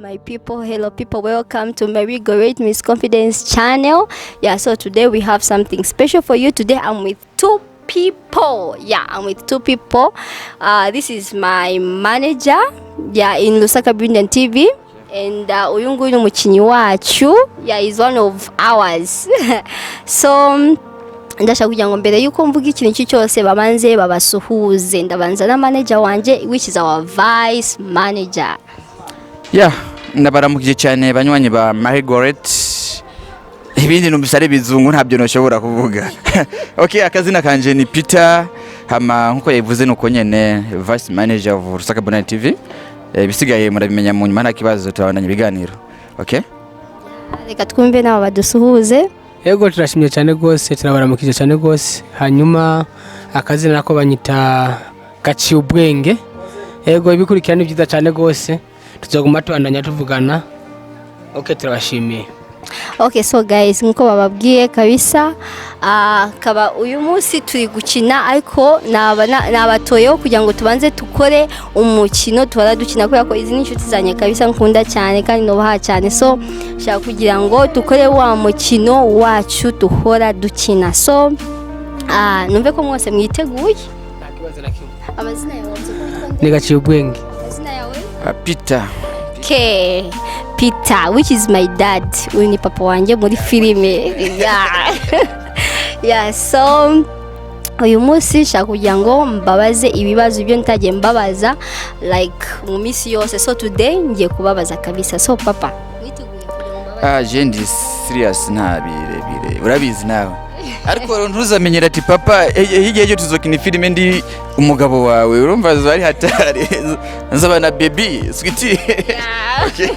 my people, hello people, welcome to my Goret Miss Confidence channel. Yeah, so today we have something special for you. Today I'm with two people. This is my manager, in Lusaka Burundian TV, and uyu nguyu umukinyi wacu, is one of ours. So ndashaka kugira ngo mbere yuko mvuga ikintu cyose babanze babasuhuze. Ndabanza na manager wanje, which is our vice manager. Ndabaramukije cyane banywanyi ba Goret. Ibindi numbisare bizungu ntabyo noshobora kuvuga. Okay, akazina kanje ni Peter, hama nkuko yavuze nuko nyene vice manager of Lusaka Burundian TV. Bisigaye murabimenya mu nyuma nta kibazo turabandanya ibiganiro. Okay? Reka twumve nawe badusuhuze. Yego turashimye cyane gose, turabaramukije cyane gose. Hanyuma akazina nako banyita gaciye ubwenge. Yego ibikurikirana byiza cyane gose. Tuzoguma tubandanya tuvugana. Okay, turabashimiye. Okay, so guys, nkuko bababwiye kabisa, kaba uyu munsi turi gukina ariko nabatoyeho kugira ngo tubanze tukore umukino twara dukina ko izi ni inshuti zanye kabisa nkunda cyane kandi nobaha cyane. So shaka kugira ngo tukore wa mukino wacu tuhora dukina. So numve ko mwose mwiteguye. Amazina yawe ni gaciye ubwenge. Amazina yawe Peter. Okay, Peter, which is my dad. Uyu ni papa wanje muri filime. So uyu munsi shaka kugira ngo mbabaze ibibazo byo ntagiye mbabaza like mu minsi yose. So today ngiye kubabaza kabisa. So papa, witeguye kugira ngo mbabaze? Je ndi serious nta birebire. Urabizi nawe. Ariko ntuzamenyera ati papa higiye tuzokina filime ndi umugabo wawe urumva zari hatari nzabana baby sweetie. Okay.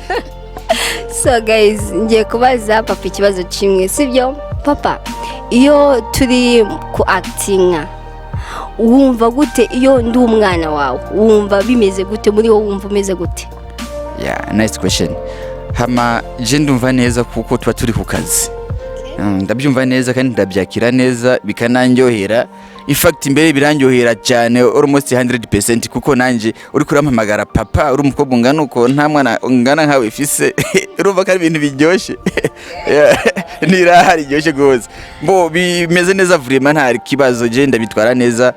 So guys, ngiye kubaza papa ikibazo kimwe, sibyo? Papa, iyo turi ku actinga wumva gute? Iyo ndi umwana wawe wumva bimeze gute? Muri wowe wumva umeze gute? Nice question. Hama je ndumva neza kuko tuba turi ku kazi. Ndabyumva neza kandi ndabyakira neza bikananyohera. In fact imbere birangyohera cyane almost 100% kuko nanje uri kurampamagara papa uri umukobwa ungana uko nta mwana ungana nkawe ifise urumva ko ari ibintu biryoshye. Nirahari iryoshye gose. Mbo bimeze neza vraiment nta kibazo, je ndabitwara neza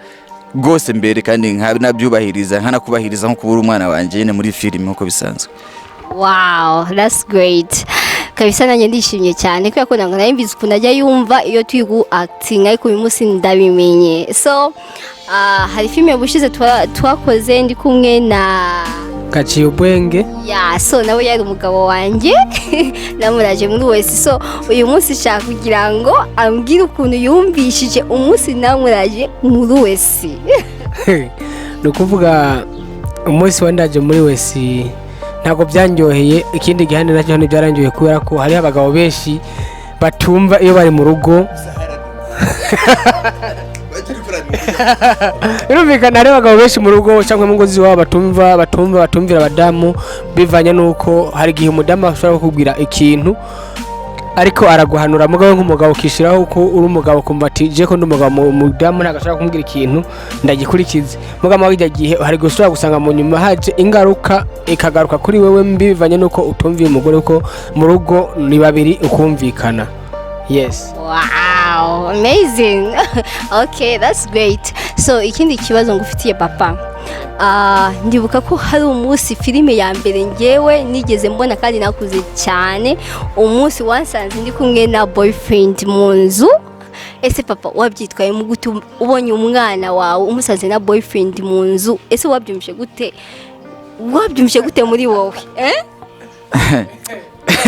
gose mbere kandi nabyubahiriza nkanakubahiriza nko kubura umwana wanje nyene muri film nko bisanzwe. Wow, that's great. Kabisa nanjye ndishimye cyane kuko yakunda nayimbiza kunajya yumva iyo twigu acting ariko uyu munsi ndabimenye. So hari filime bushize twakoze ndi kumwe na gaciye ubwenge. So nawe yari umugabo wanje namuraje muri wese. So uyu munsi shaka kugira ngo ambwire ukuntu yumvishije umunsi namuraje muri wese. Nukuvuga umunsi wandaje muri wese ntago byanyoheye. Ikindi gihande nacyo hano byarangiye kubera ko hari abagabo benshi batumva iyo bari mu rugo. Birumvikana hari abagabo benshi mu rugo cyangwa mu ngo ziwabo batumvira abadamu bivanye nuko hari gihe umudamu ashobora kukubwira ikintu ariko araguhanura mugabo nk'umugabo ukishiraho uko uri umugabo kumbati je ko ndumugabo umudamu ntagashaka kumbwira ikintu ndagikurikize. Mugabo wajya gihe hari gusubira gusanga mu nyuma haje ingaruka ikagaruka kuri wewe mbi bivanye nuko utumviye umugore uko mu rugo ni babiri ukumvikana. Yes. Wow, amazing. Okay, that's great. So ikindi kibazo ngufitiye papa, ndibuka ko hari umunsi filime ya mbere ngewe nigeze mbona kandi nakuze cyane, umunsi wansanze ndi kumwe na boyfriend mu nzu. Ese papa wabyitwaye mu gute ubonye umwana wawe umusaze na boyfriend mu nzu? Ese wabyumvise gute muri wowe?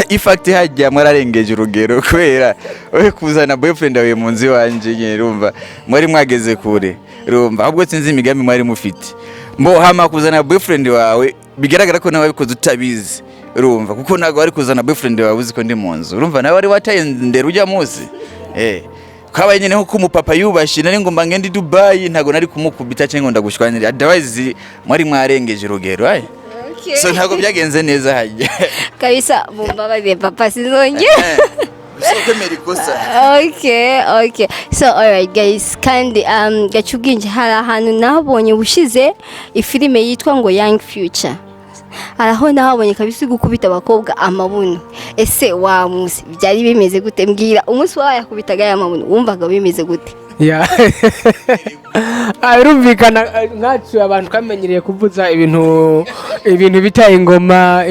Ifakti hajya mwararengeje urugero kubera ohe kuzana boyfriend wawe mu nzu wanje nyine urumva mwari mwageze kure urumva ahubwo sinzi imigambi mwari mufite. Mbo hama kuzana boyfriend wawe bigaragara ko nawe bikoze utabizi urumva kuko nago wari kuzana boyfriend wawe uziko ndi mu nzu urumva nawe wari wataye ndero ujya munsi kwabaye nyine nko kumupapa yubashi nari ngomba ngende Dubai ntago nari kumukubita cyangwa ndagushwanira otherwise mwari mwarengeje urugero so ntago byagenze neza hajya kabisa. Mumbabaze papa sinonge. Okay. So alright guys, kandi gacubwinje hari ahantu nabonye bushize ifilime yitwa ngo Young Future. araho nahabonye kabisa gukubita abakobwa amabuno. Ese wa musi byari bimeze gute? Mbwira umunsi wawe yakubitaga ya mabuno wumvaga bimeze gute? Ya arumvikana nkacu abantu kamenyereye kuvuza ibintu bita ingoma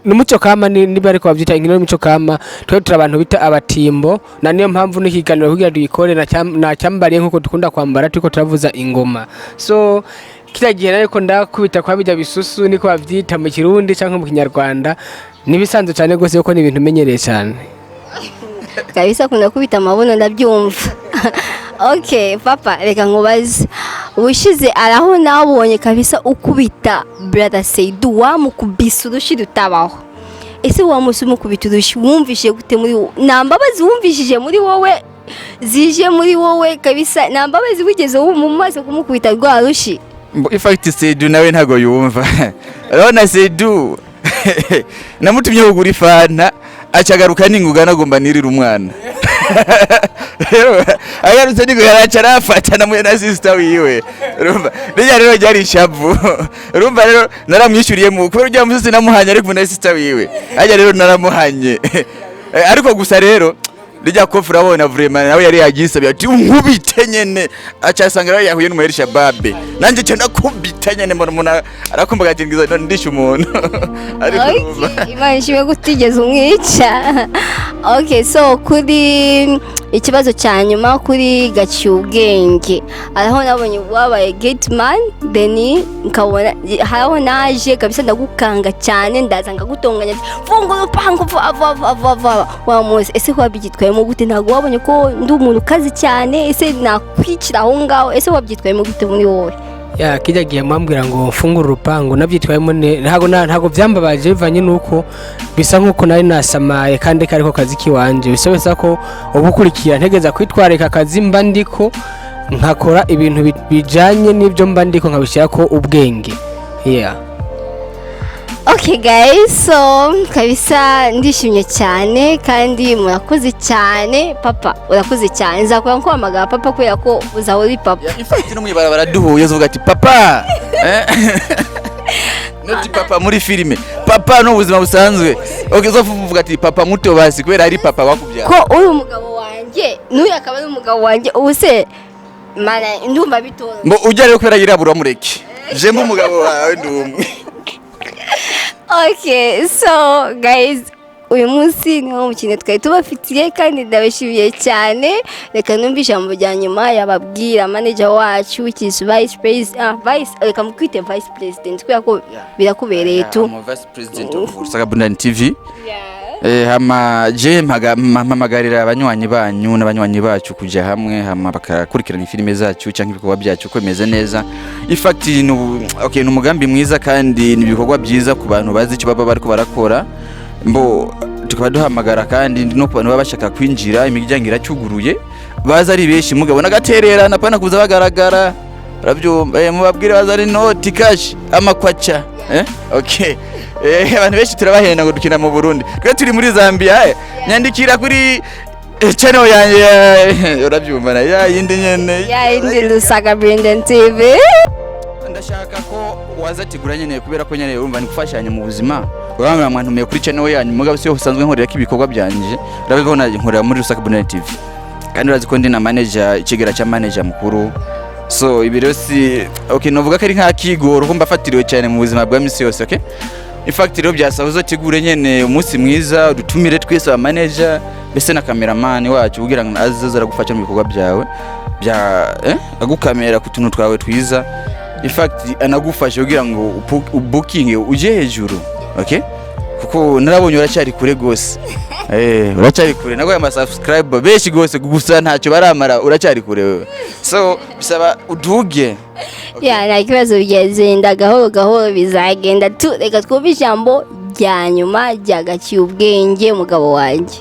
n'umuco kama niba ariko bavyita ingino n'umuco kama twe abantu bita abatimbo na niyo mpamvu n'ikiganiro kugira duyikore na cyambariye nkuko dukunda kwambara turiko turavuza ingoma. So kila gihe ariko ndakubita kwa bijya bisusu niko bavyita mu Kirundi cyangwa mu Kinyarwanda nibisanzwe cyane gose yuko ni ibintu menyereye cyane. Kabisa kuna kubita amabuno ndabyumva. Okay papa reka nkubaze ubushize araho nabonye kabisa ukubita brother Seidu wamukubisa urushi rutabaho. Ese wamusumukubita urushi wumvishe gute muri wowe? Nambabazi wumvishije muri wowe zije muri wowe kabisa nambabazi wigeze mu maso kumukubita rwa rushi? In fact Seidu nawe ntago yumva. Rona Seidu namutumye kugura ifanta acagaruka ninguga nagomba nirira umwana. Agarutse niko yaraca arafata na mwene sister wiwe. Urumva rero ryari ishavu. Urumva rero naramwishyuriye mu kubera ujya mususi namuhanye ariko na sister wiwe. Ajya rero naramuhanye. Ariko gusa rero rijya ko urabona vraiment nawe yari yagisabye ati unkubite nyene acasanga rero yahuye n'umuheri shababe nanje cyo ndakubita nyene mbona arakumbaga ati ngiza ndisha umuntu. Ariko Imana ishimwe gutigeze umwica. Okay so kuri ikibazo cyanyuma kuri gacyubwenge araho nabonye wabaye gateman then nkabona haraho naje kabisa ndagukanga cyane ndaza ngagutonganya fungura upango va wa mose. Ese wabyitwayemo gute? Ntago wabonye ko ndi umuntu kazi cyane? Ese nakwicira aho ngaho? Ese wabyitwayemo gute muri wowe? Ya kijya gihe mwambwira ngo fungura urupango nabyitwayemo ntago byambabaje bivanye nuko bisa nkuko nari nasamaye kandi kariko kazi kiwanje bisabesa ko ubukurikira ntegeza kwitwareka akazi mba ndiko nkakora ibintu bijanye n'ibyo mba ndiko nkabishira ko ubwenge. Yeah. Okay guys, so kabisa ndishimye cyane kandi murakoze cyane papa, urakoze cyane. Nzakora nko amagara papa kubera ko uzahori papa. Ifite no mwibara duhuye uvuga ati papa noti papa muri filime papa no buzima busanzwe. Okay zo uvuga ati papa muto basi kubera ari papa wakubyara ko uri umugabo wanjye n'uyu akaba ari umugabo wanjye ubuse mana ndumva bitora mbo ujya rero kubera yirabura mureke je mu mugabo wawe ndumwe. Okay, so guys, uyu munsi ni umukino twari tubafitiye kandi ndabashimiye cyane. Reka numva ijambo rya nyuma yababwira manager wacu wikisi vice president reka mukwite vice president kubera ko birakubereye tu. Vice president of Burundian TV. Hama je mpamagarira abanywanyi banyu n'abanywanyi bacu kujya hamwe hama bakakurikirana filime zacu cyangwa ibikorwa byacu ko bimeze neza. In fact okay ni umugambi mwiza kandi ni ibikorwa byiza ku bantu bazi icyo baba bariko barakora. Mbo tukaba duhamagara kandi no ku bantu baba bashaka kwinjira imiryango iracyuguruye baza ari beshi mugabo nagaterera napana kuza bagaragara urabyumva mubabwire baza ari noti cash amakwacha okay abantu benshi turabahenda ngo dukina mu Burundi twe turi muri Zambia nyandikira kuri channel yanjye urabyumva na yindi nyene yindi Lusaga Burundian TV. Ndashaka ko wazatigura nyene kubera ko nyene urumva ni gufashanya mu buzima urabona mwantu me kuri channel yanyu mugabo siyo usanzwe nkorera kibikorwa byanje urabibona nkorera muri Lusaga Burundian TV kandi urazi ko ndi na manager ikigera cya manager mukuru. So ibiro si okay novuga ko ari nka kigoro ko mbafatiriwe cyane mu buzima bwa misi yose. Okay in fact rero byasahuzo tegure nyene umunsi mwiza udutumire twese ba manager bese na cameraman wacu kugira ngo azaza aragufasha mu bikorwa byawe bya agukamera ku tuntu twawe twiza. In fact anagufasha kugira ngo booking uje hejuru. Okay kuko narabonye uracyari kure gose uracyari kure nago ama subscriber beshi gose gusa ntacyo baramara uracyari kure wewe. So bisaba uduge na kibazo bigenda gahoro bizagenda tu. Reka twumve ijambo rya nyuma ryagaciye ubwenge umugabo wanjye.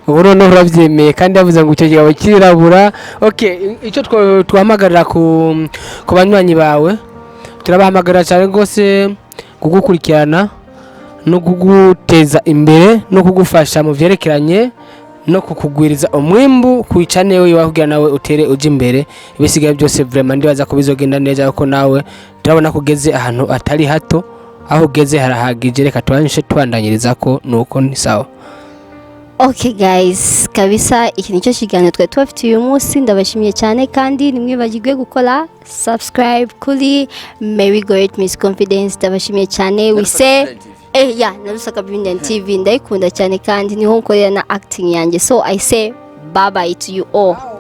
Ubu no urabyemeye kandi yavuze ngo icyo gihe kirabura. Okay icyo twahamagarira ku banywanyi bawe turabahamagara cyane gose kugukurikirana no kuguteza imbere no kugufasha mu vyerekeranye no kukugwiriza umwimbu kuicanewe wahugira nawe utere uje imbere ibisigaye byose vraiment ndibaza ko bizogenda neza kuko nawe turabona kugeze ahantu atari hato aho ugeze harahagije reka tubanje tubandanyiriza ko nuko ni sawa. Okay guys, kabisa iki nicyo kiganiro twari tubafite uyu munsi, ndabashimiye cyane kandi nimwibagirwe gukora subscribe kuri Mary Goret Miss Confidence. Ndabashimiye cyane wise narusaka Burundian TV ndayikunda cyane kandi niho nkorera na acting yanjye, so I say bye bye to you all.